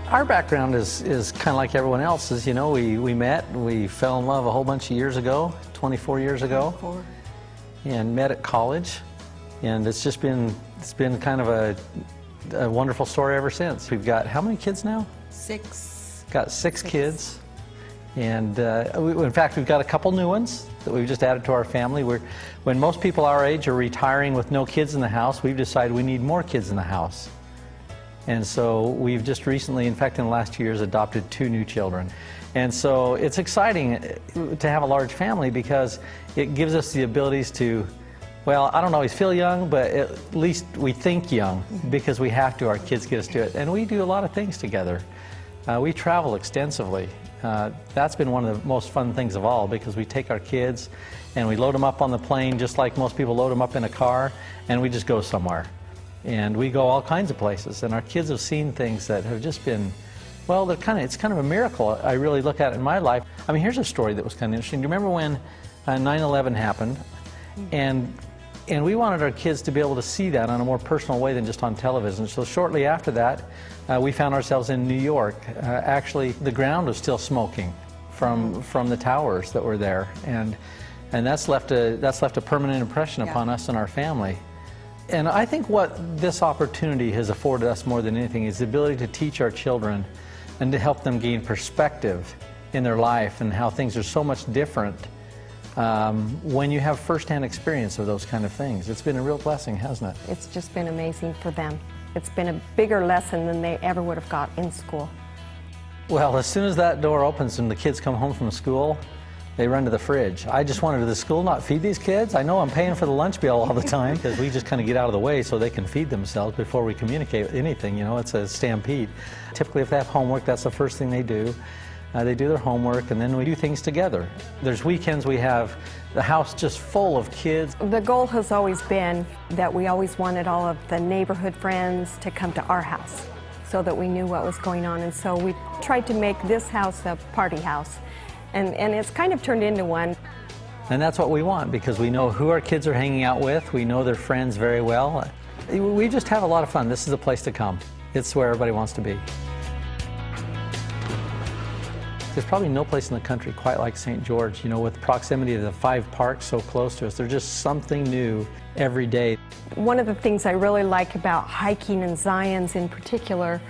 Our background is kind of like everyone else's. You know, we met, we fell in love a whole bunch of years ago, 24 years ago, and met at college. And it's been kind of a wonderful story ever since. We've got how many kids now? 6. Got six kids. And in fact, we've got a couple new ones that we've just added to our family. When most people our age are retiring with no kids in the house, we've decided we need more kids in the house. And so we've just recently, in fact in the last 2 years, adopted 2 new children. And so it's exciting to have a large family because it gives us the abilities to, well, I don't always feel young, but at least we think young because we have to. Our kids get us to it. And we do a lot of things together. We travel extensively. That's been one of the most fun things of all because we take our kids and we load them up on the plane just like most people load them up in a car, and we just go somewhere. And we go all kinds of places, and our kids have seen things that have just been, well, it's kind of a miracle. I really look at it in my life. I mean, here's a story that was kind of interesting. Do you remember when 9/11 happened? And we wanted our kids to be able to see that on a more personal way than just on television. So shortly after that, we found ourselves in New York. Actually, the ground was still smoking from the towers that were there, and that's left a permanent impression upon us and our family. And I think what this opportunity has afforded us more than anything is the ability to teach our children and to help them gain perspective in their life and how things are so much different when you have firsthand experience of those kind of things. It's been a real blessing, hasn't it? It's just been amazing for them. It's been a bigger lesson than they ever would have got in school. Well, as soon as that door opens and the kids come home from school, they run to the fridge. I just wanted, does the school not feed these kids? I know I'm paying for the lunch bill all the time because we just kind of get out of the way so they can feed themselves before we communicate anything. You know, it's a stampede. Typically, if they have homework, that's the first thing they do. They do their homework, and then we do things together. There's weekends we have the house just full of kids. The goal has always been that we always wanted all of the neighborhood friends to come to our house so that we knew what was going on. And so we tried to make this house a party house. And it's kind of turned into one. And that's what we want because we know who our kids are hanging out with. We know their friends very well. We just have a lot of fun. This is a place to come. It's where everybody wants to be. There's probably no place in the country quite like St. George, you know, with the proximity of the 5 parks so close to us. There's just something new every day. One of the things I really like about hiking in Zion's in particular,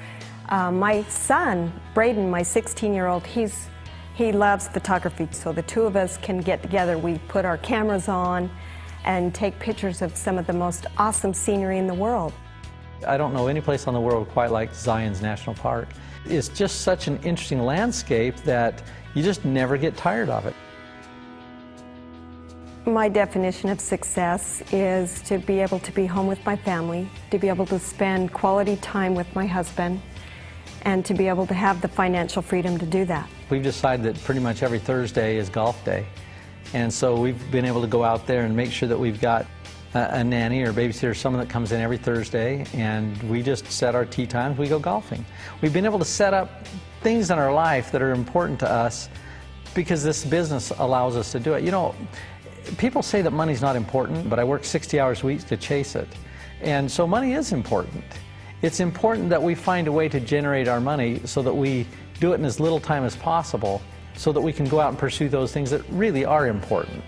my son, Braden, my 16-year-old, he loves photography, so the 2 of us can get together. We put our cameras on and take pictures of some of the most awesome scenery in the world. I don't know any place on the world quite like Zion's National Park. It's just such an interesting landscape that you just never get tired of it. My definition of success is to be able to be home with my family, to be able to spend quality time with my husband, and to be able to have the financial freedom to do that. We've decided that pretty much every Thursday is golf day. And so we've been able to go out there and make sure that we've got a nanny or babysitter, someone that comes in every Thursday, and we just set our tee times, we go golfing. We've been able to set up things in our life that are important to us because this business allows us to do it. You know, people say that money's not important, but I work 60 hours a week to chase it. And so money is important. It's important that we find a way to generate our money so that we do it in as little time as possible so that we can go out and pursue those things that really are important.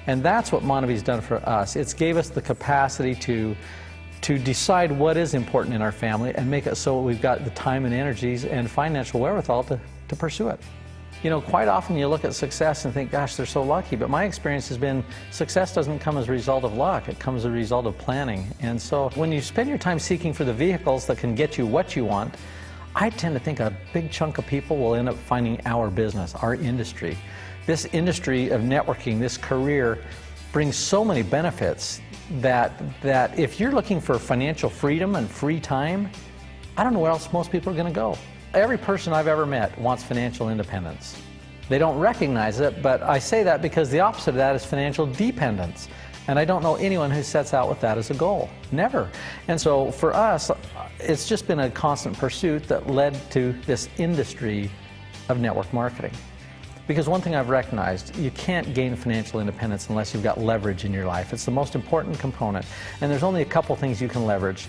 And that's what MonaVie's done for us. It's gave us the capacity to decide what is important in our family and make it so we've got the time and energies and financial wherewithal to pursue it. You know, quite often you look at success and think, gosh, they're so lucky. But my experience has been success doesn't come as a result of luck. It comes as a result of planning. And so when you spend your time seeking for the vehicles that can get you what you want, I tend to think a big chunk of people will end up finding our business, our industry. This industry of networking, this career, brings so many benefits that if you're looking for financial freedom and free time, I don't know where else most people are going to go. Every person I've ever met wants financial independence. They don't recognize it, but I say that because the opposite of that is financial dependence. And I don't know anyone who sets out with that as a goal. Never. And so for us, it's just been a constant pursuit that led to this industry of network marketing. Because one thing I've recognized, you can't gain financial independence unless you've got leverage in your life. It's the most important component. And there's only a couple things you can leverage.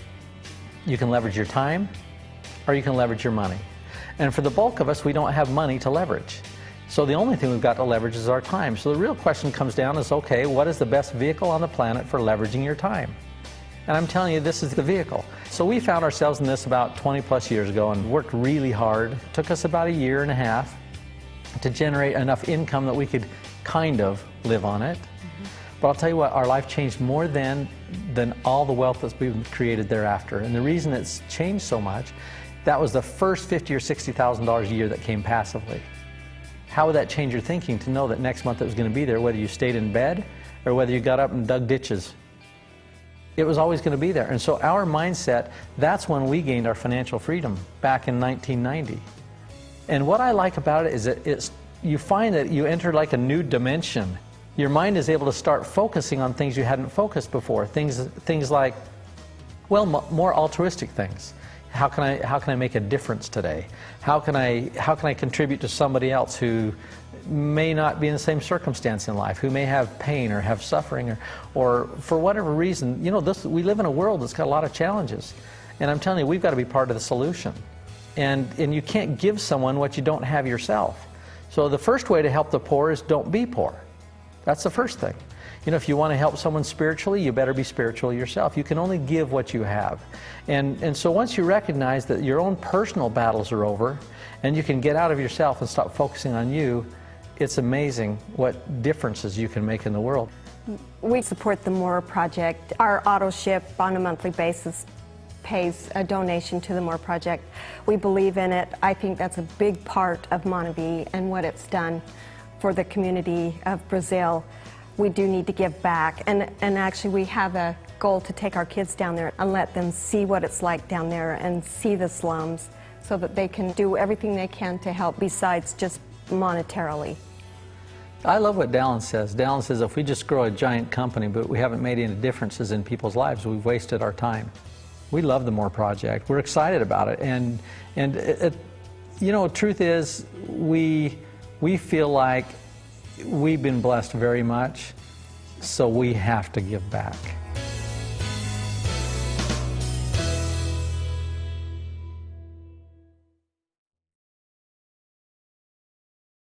You can leverage your time, or you can leverage your money. And for the bulk of us, we don't have money to leverage. So the only thing we've got to leverage is our time. So the real question comes down is, okay, what is the best vehicle on the planet for leveraging your time? And I'm telling you, this is the vehicle. So we found ourselves in this about 20 plus years ago and worked really hard. It took us about a year and a half to generate enough income that we could kind of live on it. But I'll tell you what, our life changed more than all the wealth that's been created thereafter. And the reason it's changed so much, that was the first $50,000 or $60,000 a year that came passively. How would that change your thinking to know that next month it was going to be there, whether you stayed in bed or whether you got up and dug ditches? It was always going to be there. And so our mindset, that's when we gained our financial freedom back in 1990. And what I like about it is that you find that you enter like a new dimension. Your mind is able to start focusing on things you hadn't focused before. Things like, well, more altruistic things. How can I make a difference today? How can I contribute to somebody else who may not be in the same circumstance in life, who may have pain or have suffering or for whatever reason? You know, we live in a world that's got a lot of challenges. And I'm telling you, we've got to be part of the solution. And you can't give someone what you don't have yourself. So the first way to help the poor is don't be poor. That's the first thing. You know, if you want to help someone spiritually, you better be spiritual yourself. You can only give what you have. And so once you recognize that your own personal battles are over and you can get out of yourself and stop focusing on you, it's amazing what differences you can make in the world. We support the More Project. Our auto ship on a monthly basis pays a donation to the More Project. We believe in it. I think that's a big part of MonaVie and what it's done for the community of Brazil. We do need to give back, and actually we have a goal to take our kids down there and let them see what it's like down there and see the slums so that they can do everything they can to help besides just monetarily. I love what Dallin says. Dallin says if we just grow a giant company but we haven't made any differences in people's lives, we've wasted our time. We love the More Project. We're excited about it, and you know, the truth is we feel like we've been blessed very much, so we have to give back.